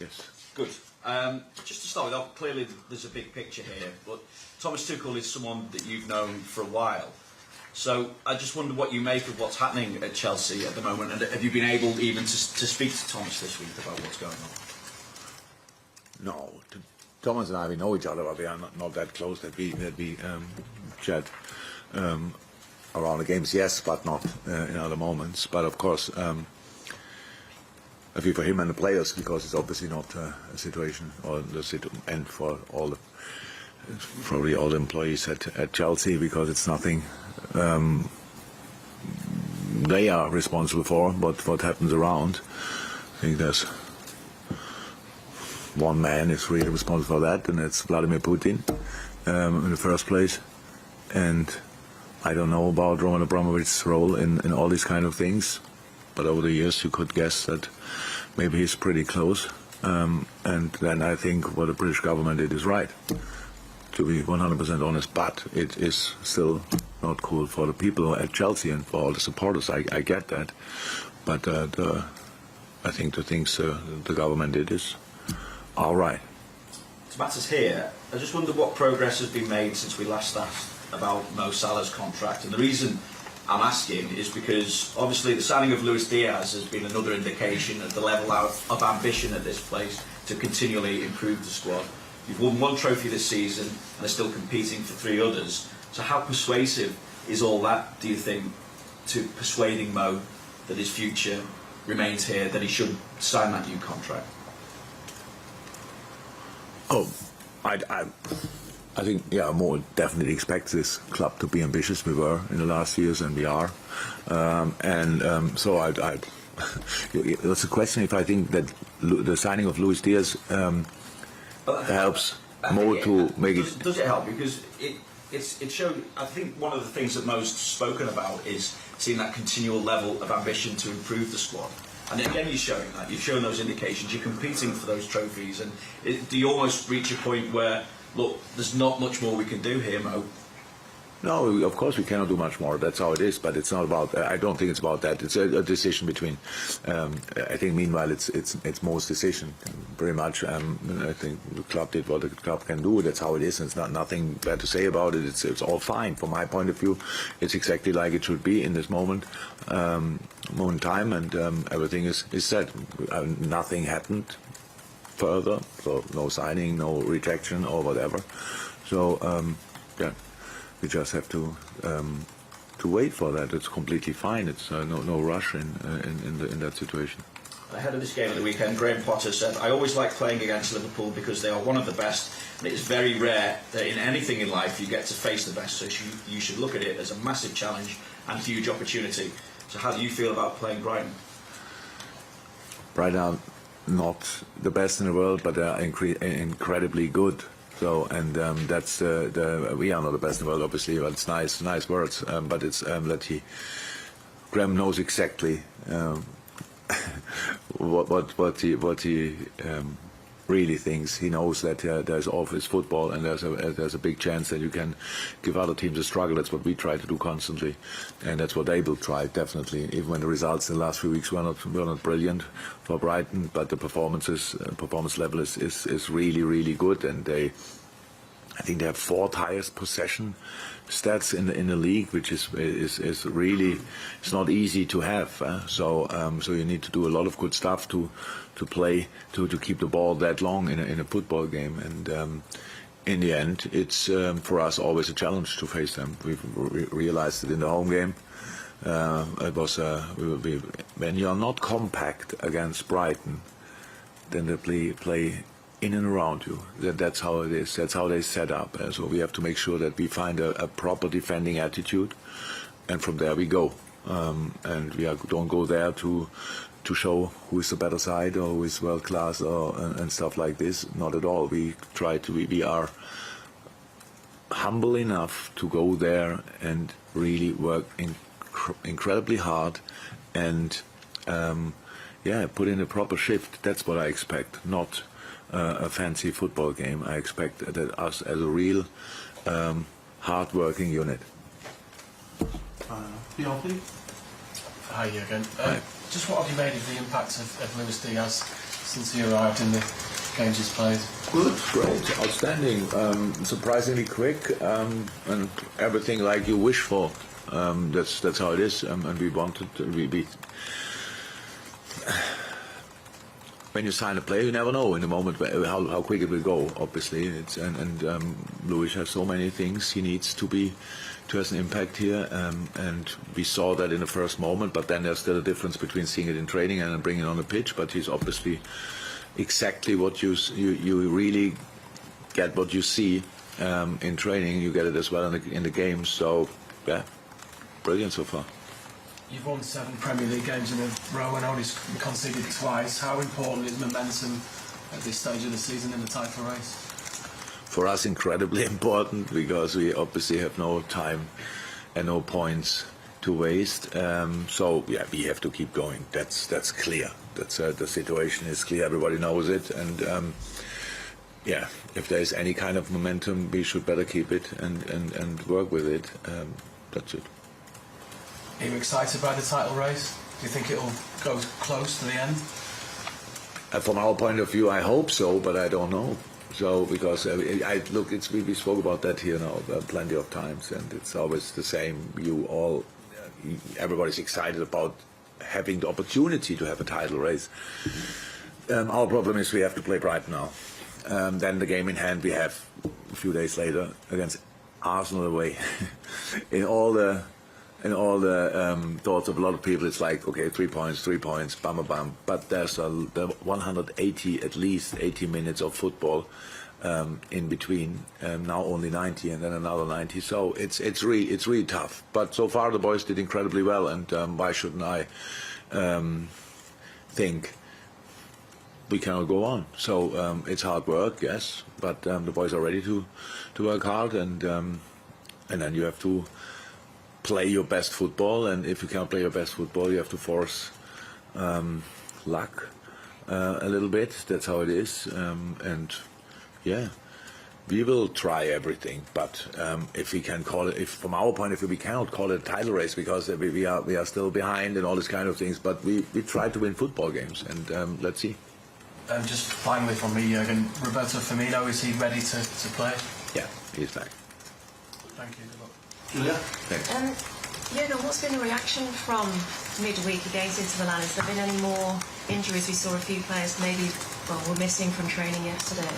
Yes. Good. Just to start with, clearly there's a big picture here, but Thomas Tuchel is someone that you've known for a while. So I just wonder what you make of what's happening at Chelsea at the moment, and have you been able even to speak to Thomas this week about what's going on? No, Thomas and I, we know each other, but we are not that close that we chat around the games. Yes, but not in other moments. But of course, I feel for him and the players, because it's obviously not a situation or and for probably all the employees at Chelsea, because it's nothing they are responsible for, but what happens around. I think there's one man is really responsible for that, and it's Vladimir Putin in the first place. And I don't know about Roman Abramovich's role in all these kind of things, but over the years you could guess that maybe he's pretty close. And then I think what the British government did is right, to be 100% honest, but it is still not cool for the people at Chelsea and for all the supporters. I get that, but I think the things the government did is all right. To matters here, I just wonder what progress has been made since we last asked about Mo Salah's contract. And the reason I'm asking is because obviously the signing of Luis Diaz has been another indication of the level of ambition at this place to continually improve the squad. You've won one trophy this season and are still competing for 3 others. So how persuasive is all that, do you think, to persuading Mo that his future remains here, that he should sign that new contract? Oh, I think, yeah, Mo definitely expects this club to be ambitious. We were in the last years, and we are. So that's a question if I think that the signing of Luis Diaz helps Mo to make it. Does it help? Because it showed. I think one of the things that Mo's spoken about is seeing that continual level of ambition to improve the squad. And again, you're showing that. You've shown those indications. You're competing for those trophies. And do you almost reach a point where, look, there's not much more we can do here, Mo? No, of course we cannot do much more. That's how it is. But it's not about. I don't think it's about that. It's a decision between. I think meanwhile it's Mo's decision, very much. I think the club did what the club can do. That's how it is. It's nothing bad to say about it. It's all fine from my point of view. It's exactly like it should be in this moment in time, and everything is set. Nothing happened further. So no signing, no rejection or whatever. So yeah. We just have to wait for that. It's completely fine. It's no rush in that situation. Ahead of this game at the weekend, Graham Potter said, "I always like playing against Liverpool because they are one of the best, and it is very rare that in anything in life you get to face the best. So you should look at it as a massive challenge and huge opportunity." So how do you feel about playing Brighton? Brighton are not the best in the world, but they are incredibly good. So, and that's we are not the best in the world, obviously, but it's nice words. But it's that Graham knows exactly what he really thinks. He knows that there's office football, and there's a big chance that you can give other teams a struggle. That's what we try to do constantly, and that's what they will try definitely. Even when the results in the last few weeks were not brilliant for Brighton, but the performance level is really good, and I think they have 4th highest possession stats in the league, which is really, it's not easy to have. So you need to do a lot of good stuff to play to keep the ball that long in a football game, and in the end it's for us always a challenge to face them. We've realized it in the home game. It was when you are not compact against Brighton, then they play in and around you. That's how it is. That's how they set up. So we have to make sure that we find a proper defending attitude, and from there we go. And we don't go there to show who is the better side or who is world class and stuff like this. Not at all. We try to. We are humble enough to go there and really work incredibly hard and put in a proper shift. That's what I expect. Not a fancy football game. I expect that us as a real hard-working unit. Hi, Jürgen. Just what have you made of the impact of Luis Diaz since he arrived in the games he's played? Good, great, outstanding, surprisingly quick, and everything like you wish for. That's how it is, and we wanted we when you sign a player, you never know in the moment how quick it will go. Obviously, and Luis has so many things he needs to have an impact here, and we saw that in the first moment. But then there's still a difference between seeing it in training and then bringing it on the pitch. But he's obviously exactly what you really get what you see in training. You get it as well in the game. So yeah, brilliant so far. You've won 7 Premier League games in a row and only conceded twice. How important is momentum at this stage of the season in the title race? For us, incredibly important, because we obviously have no time and no points to waste. So yeah, we have to keep going. That's clear. The situation is clear. Everybody knows it, and yeah, if there is any kind of momentum, we should better keep it and work with it. That's it. Are you excited by the title race? Do you think it'll go close to the end? From our point of view, I hope so, but I don't know. So because we spoke about that here now plenty of times, and it's always the same. Everybody's excited about having the opportunity to have a title race. Our problem is we have to play Brighton now. Then the game in hand we have a few days later against Arsenal away. in all the thoughts of a lot of people, it's like, okay, 3 points, bam, bam. But there's the 180, at least 80 minutes of football in between. Now only 90, and then another 90. So it's really tough. But so far the boys did incredibly well, and why shouldn't I think we cannot go on? So it's hard work, yes, but the boys are ready to work hard, and then you have to play your best football, and if you can't play your best football, you have to force luck a little bit. That's how it is, and yeah, we will try everything. But if we can call it, from our point of view, we cannot call it a title race because we are still behind and all these kind of things. But we try to win football games, and let's see. Just finally from me, Jürgen, Roberto Firmino, is he ready to play? Yeah, he's back. Thank you. Julia? Thanks. Jürgen, what's been the reaction from midweek against Inter Milan? Has there been any more injuries? We saw a few players maybe were missing from training yesterday.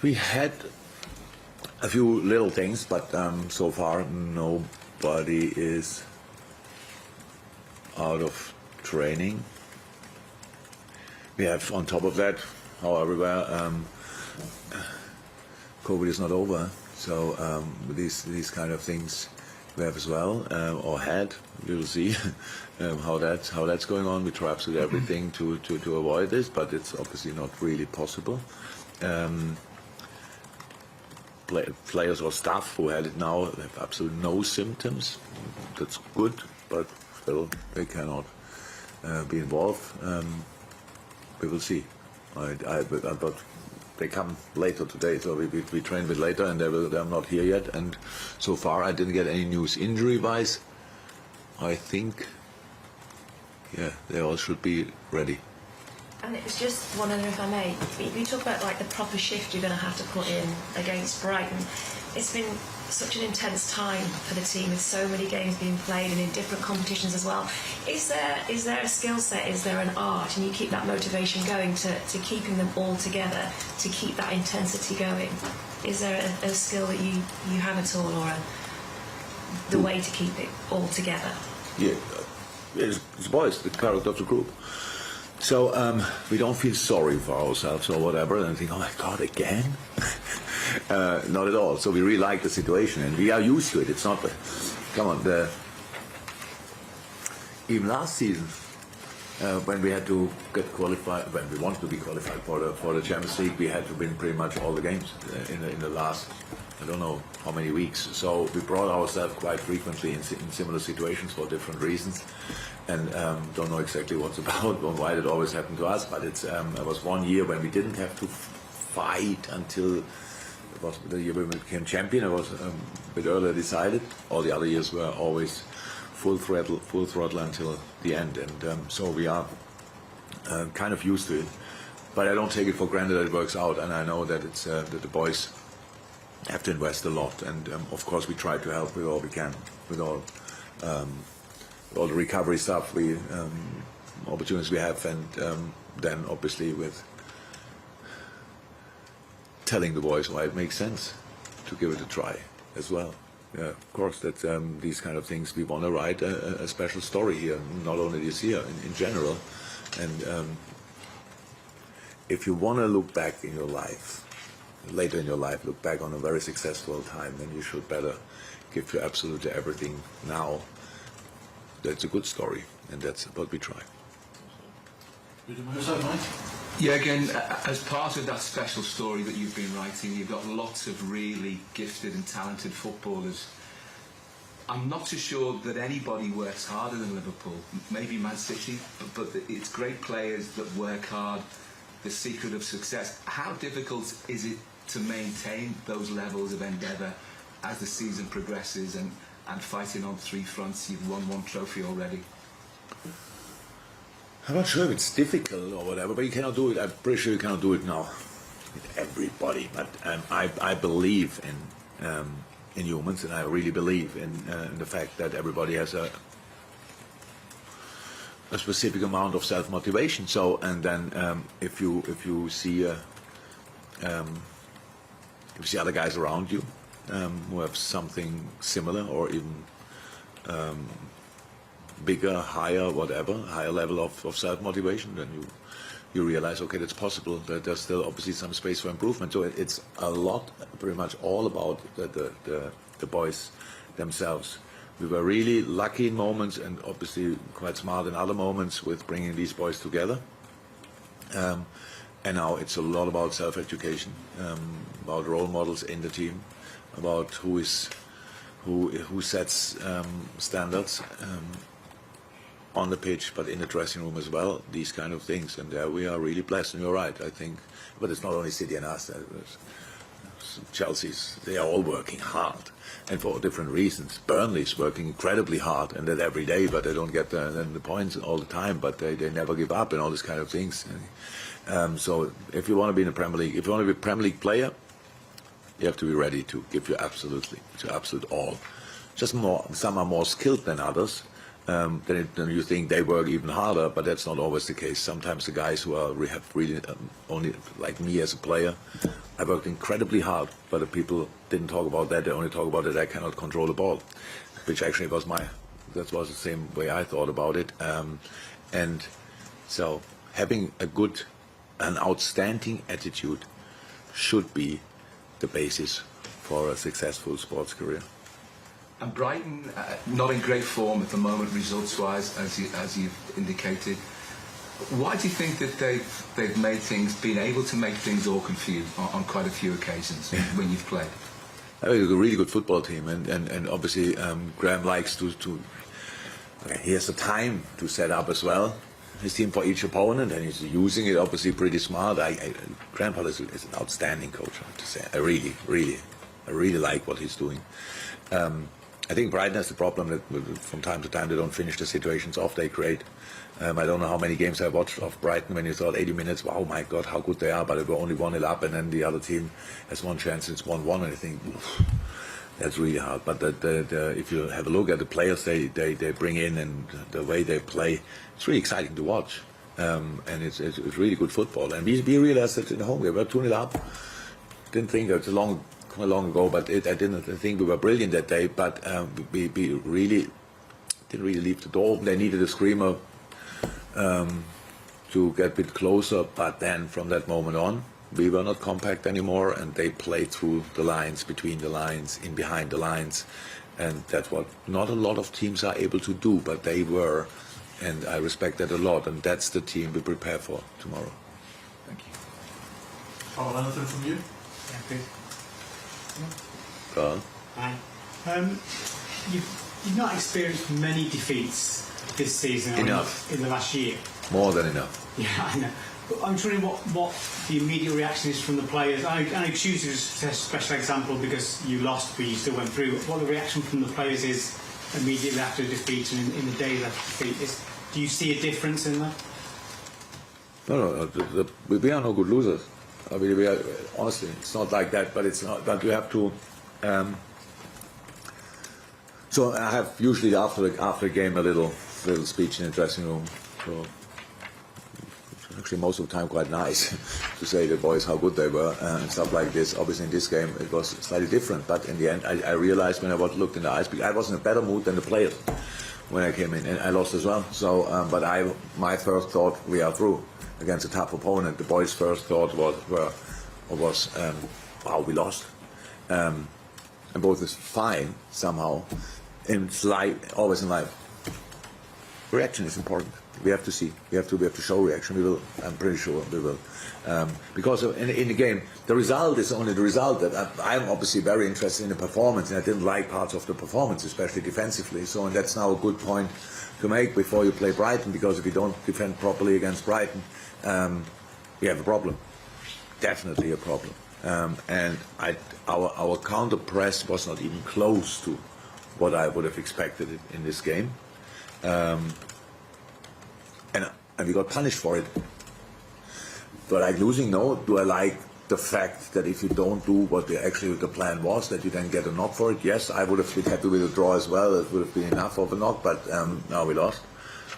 We had a few little things, but so far nobody is out of training. We have, on top of that, however, COVID is not over. So these kind of things we have as well, or had. We will see how that's going on. We try absolutely everything to avoid this, but it's obviously not really possible. Players or staff who had it now have absolutely no symptoms. That's good, but still they cannot be involved. We will see. But they come later today, so we train a bit later, and they're not here yet. And so far, I didn't get any news injury-wise. I think, yeah, they all should be ready. And it was just one other, if I may. You talk about like the proper shift you're going to have to put in against Brighton. It's been such an intense time for the team with so many games being played and in different competitions as well. Is there a skill set, is there an art, and you keep that motivation going to keeping them all together, to keep that intensity going? Is there a skill that you have at all, or the way to keep it all together? Yeah, it's boys, the character of the group. So we don't feel sorry for ourselves or whatever, and think, oh my God, again? Not at all. So we really like the situation, and we are used to it. It's not, come on, even last season, when we had to get qualified, when we wanted to be qualified for the Champions League, we had to win pretty much all the games in the last, I don't know how many weeks. So we brought ourselves quite frequently in similar situations for different reasons, and don't know exactly what's about or why that always happened to us. But it was 1 year when we didn't have to fight until it was the year when we became champion. It was a bit earlier decided. All the other years were always full throttle until the end, and so we are kind of used to it. But I don't take it for granted that it works out, and I know that it's that the boys have to invest a lot, and of course we try to help with all we can, with all the recovery stuff, we opportunities we have, and then obviously with telling the boys why it makes sense to give it a try as well. Yeah, of course, that these kind of things we want to write a special story here, not only this year, in general, and. If you want to look back in your life, later in your life, look back on a very successful time, then you should better give you absolutely everything now. That's a good story, and that's what we try. Was that Mike? Yeah, again, as part of that special story that you've been writing, you've got lots of really gifted and talented footballers. I'm not so sure that anybody works harder than Liverpool, maybe Man City, but it's great players that work hard. The secret of success. How difficult is it to maintain those levels of endeavour as the season progresses and fighting on three fronts? You've won one trophy already. I'm not sure if it's difficult or whatever, but you cannot do it. I'm pretty sure you cannot do it now with everybody. But I believe in humans, and I really believe in the fact that everybody has a specific amount of self-motivation. So, and then if you see other guys around you who have something similar or even bigger, higher, whatever, higher level of self-motivation, then you realize, okay, that's possible. That there's still obviously some space for improvement. So it's a lot, pretty much all about the boys themselves. We were really lucky in moments, and obviously quite smart in other moments with bringing these boys together. And now it's a lot about self-education, about role models in the team, about who sets standards on the pitch, but in the dressing room as well. These kind of things, and we are really blessed. And you're right, I think. But it's not only City and us. Chelsea's, they are all working hard, and for different reasons. Burnley's working incredibly hard, and that every day, but they don't get the points all the time, but they never give up and all these kind of things. So if you want to be in the Premier League, if you want to be a Premier League player, you have to be ready to give your absolute all. Just more, some are more skilled than others. Then you think they work even harder, but that's not always the case. Sometimes the guys who have really only, like me as a player, I worked incredibly hard, but the people didn't talk about that. They only talk about that I cannot control the ball, which actually was that was the same way I thought about it. And so having an outstanding attitude should be the basis for a successful sports career. And Brighton, not in great form at the moment, results-wise, as you've indicated. Why do you think that they've been able to make things awkward for you on quite a few occasions when you've played? It's a really good football team, and obviously Graham likes to he has the time to set up as well his team for each opponent, and he's using it obviously pretty smart. Graham Potter is an outstanding coach, I have to say. I really like what he's doing. I think Brighton has the problem that from time to time they don't finish the situations off they create. I don't know how many games I watched of Brighton when you thought 80 minutes, wow, my God, how good they are, but they were only 1-0 up, and then the other team has one chance, it's 1-1, and I think, oof, that's really hard. But if you have a look at the players they bring in and the way they play, it's really exciting to watch. And it's really good football. And we realized that in home we were 2-0 up. Didn't think it's quite long ago, but I didn't think we were brilliant that day. But we really didn't really leave the door open. They needed a screamer to get a bit closer. But then from that moment on, we were not compact anymore, and they played through the lines, between the lines, in behind the lines, and that's what not a lot of teams are able to do, but they were, and I respect that a lot, and that's the team we prepare for tomorrow. Thank you. Paul, anything from you? Yeah, good. Carl? Hi. You've not experienced many defeats this season. Enough. In the last year. More than enough. Yeah, I know. But I'm wondering what the immediate reaction is from the players. I choose you as a special example because you lost, but you still went through. What the reaction from the players is immediately after defeat and in the days after defeat is. Do you see a difference in that? No, we are no good losers. I mean, we are, honestly, it's not like that, but it's not. But you have to. So I have usually after the game a little speech in the dressing room. So it's actually most of the time quite nice to say to the boys how good they were and stuff like this. Obviously in this game it was slightly different, but in the end I realized when I looked in the eyes, because I was in a better mood than the players when I came in, and I lost as well. So, but my first thought, we are through against a tough opponent. The boys' first thought was, wow, we lost. And both is fine somehow. It's always in life. Reaction is important. We have to see. We have to show reaction. We will. I'm pretty sure we will. Because in the game, the result is only the result. That I'm obviously very interested in the performance, and I didn't like parts of the performance, especially defensively. So, and that's now a good point to make before you play Brighton, because if you don't defend properly against Brighton, we have a problem. Definitely a problem. And our counter press was not even close to what I would have expected in this game. And we got punished for it. Do I like losing? No. Do I like the fact that if you don't do what the plan was, that you then get a knock for it? Yes, I would have been happy with a draw as well. It would have been enough of a knock, but now we lost.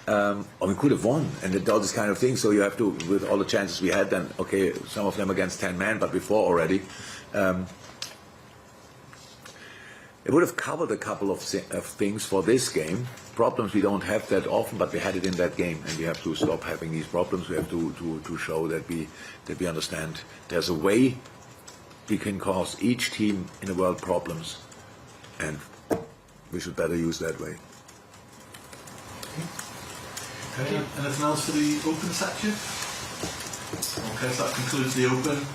Or we could have won, and all this kind of thing. So you have to, with all the chances we had, then okay, some of them against 10 men, but before already. It would have covered a couple of things for this game. Problems we don't have that often, but we had it in that game, and we have to stop having these problems. We have to show that we understand there's a way we can cause each team in the world problems, and we should better use that way. Okay, anything else for the open section? Okay, so that concludes the open.